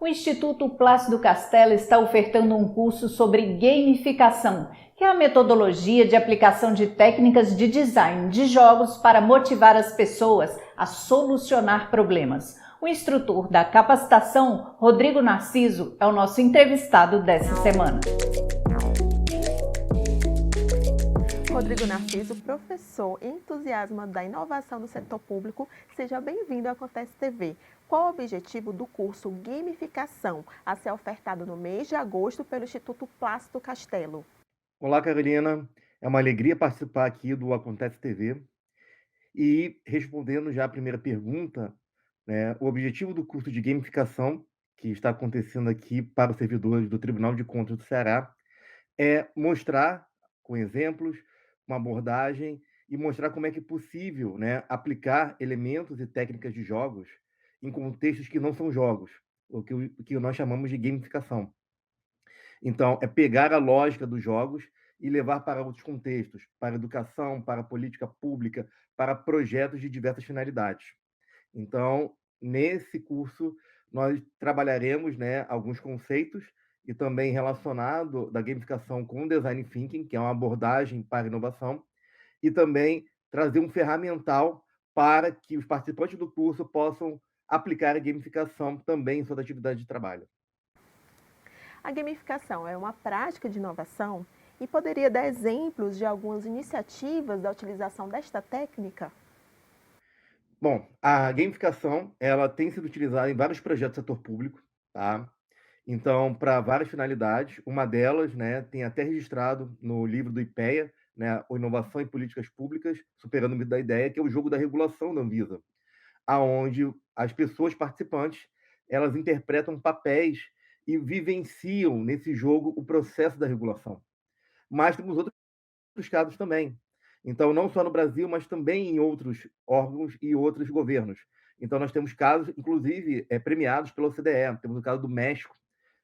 O Instituto Plácido Castelo está ofertando um curso sobre gamificação, que é a metodologia de aplicação de técnicas de design de jogos para motivar as pessoas a solucionar problemas. O instrutor da capacitação, Rodrigo Narciso, é o nosso entrevistado dessa semana. Rodrigo Narciso, professor entusiasmo da inovação no setor público, seja bem-vindo ao Acontece TV. Qual o objetivo do curso Gamificação, a ser ofertado no mês de agosto pelo Instituto Plácido Castelo? Olá, Carolina. É uma alegria participar aqui do Acontece TV. E respondendo já a primeira pergunta, né, o objetivo do curso de gamificação, que está acontecendo aqui para os servidores do Tribunal de Contas do Ceará, é mostrar, com exemplos, uma abordagem e mostrar como é que é possível, né, aplicar elementos e técnicas de jogos em contextos que não são jogos, o que nós chamamos de gamificação. Então, é pegar a lógica dos jogos e levar para outros contextos, para educação, para política pública, para projetos de diversas finalidades. Então, nesse curso, nós trabalharemos, né, alguns conceitos e também relacionado da gamificação com design thinking, que é uma abordagem para inovação, e também trazer um ferramental para que os participantes do curso possam aplicar a gamificação também em suas atividades de trabalho. A gamificação é uma prática de inovação e poderia dar exemplos de algumas iniciativas da utilização desta técnica? Bom, a gamificação, ela tem sido utilizada em vários projetos do setor público, tá? Então, para várias finalidades, uma delas, né, tem até registrado no livro do IPEA, né, o Inovação em Políticas Públicas, superando o mito da ideia, que é o jogo da regulação da Anvisa, aonde as pessoas participantes, elas interpretam papéis e vivenciam nesse jogo o processo da regulação. Mas temos outros casos também. Então, não só no Brasil, mas também em outros órgãos e outros governos. Então, nós temos casos, inclusive, premiados pela OCDE. Temos o caso do México,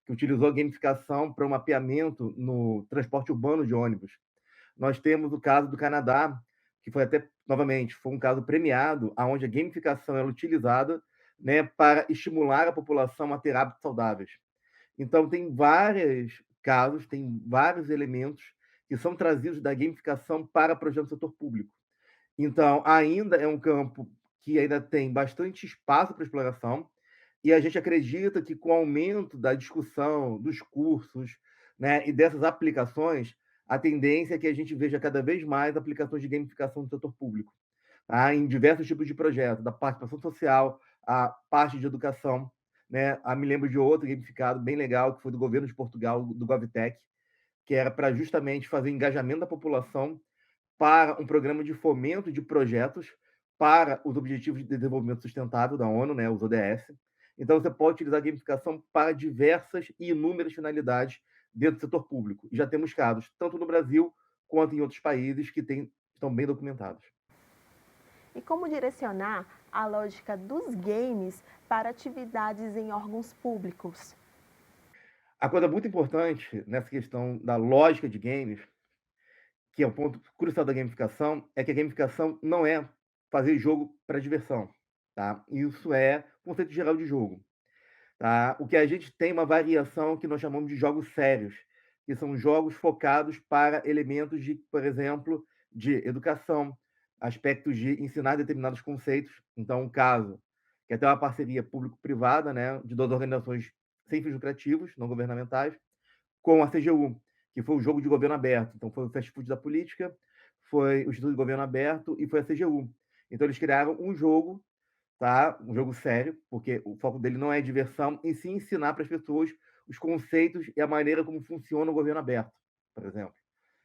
que utilizou a gamificação para o mapeamento no transporte urbano de ônibus. Nós temos o caso do Canadá, que foi até, novamente, foi um caso premiado, onde a gamificação é utilizada, né, para estimular a população a ter hábitos saudáveis. Então, tem vários casos, tem vários elementos que são trazidos da gamificação para projetos do setor público. Então, ainda é um campo que ainda tem bastante espaço para exploração, e a gente acredita que com o aumento da discussão, dos cursos, né, e dessas aplicações, a tendência é que a gente veja cada vez mais aplicações de gamificação no setor público, tá? Em diversos tipos de projetos, da participação social, a parte de educação, né? Me lembro de outro gamificado bem legal, que foi do governo de Portugal, do GovTech, que era para justamente fazer engajamento da população para um programa de fomento de projetos para os Objetivos de Desenvolvimento Sustentável da ONU, né, os ODS. Então, você pode utilizar a gamificação para diversas e inúmeras finalidades dentro do setor público. E já temos casos, tanto no Brasil quanto em outros países, que estão bem documentados. E como direcionar a lógica dos games para atividades em órgãos públicos? A coisa muito importante nessa questão da lógica de games, que é o ponto crucial da gamificação, é que a gamificação não é fazer jogo para diversão, tá? Isso é conceito geral de jogo, tá? O que a gente tem uma variação que nós chamamos de jogos sérios, que são jogos focados para elementos de, por exemplo, de educação, aspectos de ensinar determinados conceitos. Então, um caso que é até uma parceria público-privada, né, de duas organizações sem fins lucrativos, não governamentais, com a CGU, que foi o jogo de governo aberto. Então, foi o Fast Food da Política, foi o Instituto de Governo Aberto e foi a CGU. Então, eles criaram um jogo, tá? Um jogo sério, porque o foco dele não é diversão, e sim ensinar para as pessoas os conceitos e a maneira como funciona o governo aberto, por exemplo.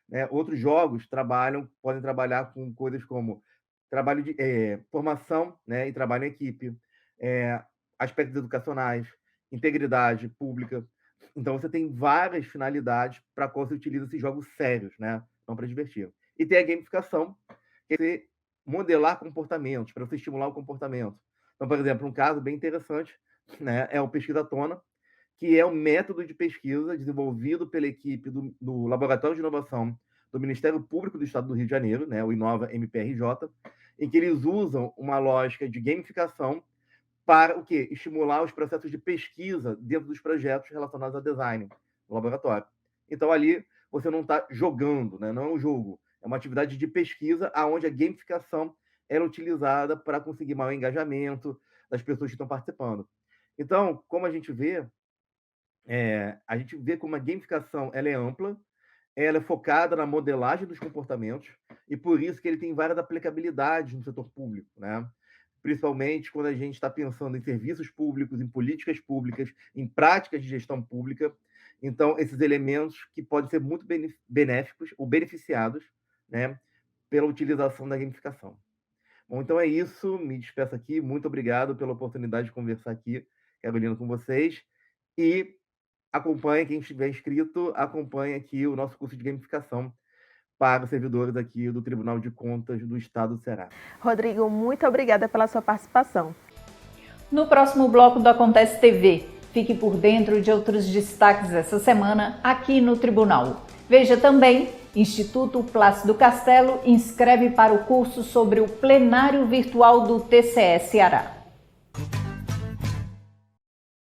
Né? Outros jogos podem trabalhar com coisas como trabalho de formação, né, e trabalho em equipe, aspectos educacionais, integridade pública. Então, você tem várias finalidades para qual você utiliza esses jogos sérios, né? Não para divertir. E tem a gamificação, que é você modelar comportamentos, para você estimular o comportamento. Então, por exemplo, um caso bem interessante, né, é o Pesquisa Tona, que é um método de pesquisa desenvolvido pela equipe do Laboratório de Inovação do Ministério Público do Estado do Rio de Janeiro, né, o Inova MPRJ, em que eles usam uma lógica de gamificação para o quê? Estimular os processos de pesquisa dentro dos projetos relacionados a design no laboratório. Então, ali, você não está jogando, né? Não é um jogo, é uma atividade de pesquisa onde a gamificação era utilizada para conseguir maior engajamento das pessoas que estão participando. Então, como a gente vê como a gamificação ela é ampla, ela é focada na modelagem dos comportamentos, e por isso que ele tem várias aplicabilidades no setor público, né? Principalmente quando a gente está pensando em serviços públicos, em políticas públicas, em práticas de gestão pública. Então, esses elementos que podem ser muito benéficos ou beneficiados, né, pela utilização da gamificação. Bom, então é isso, me despeço aqui, muito obrigado pela oportunidade de conversar aqui, Carolina, com vocês, e acompanhe, quem estiver inscrito, acompanhe aqui o nosso curso de gamificação para os servidores aqui do Tribunal de Contas do Estado do Ceará. Rodrigo, muito obrigada pela sua participação. No próximo bloco do Acontece TV, fique por dentro de outros destaques essa semana aqui no Tribunal. Veja também, Instituto Plácido Castelo inscreve para o curso sobre o plenário virtual do TCE Ceará.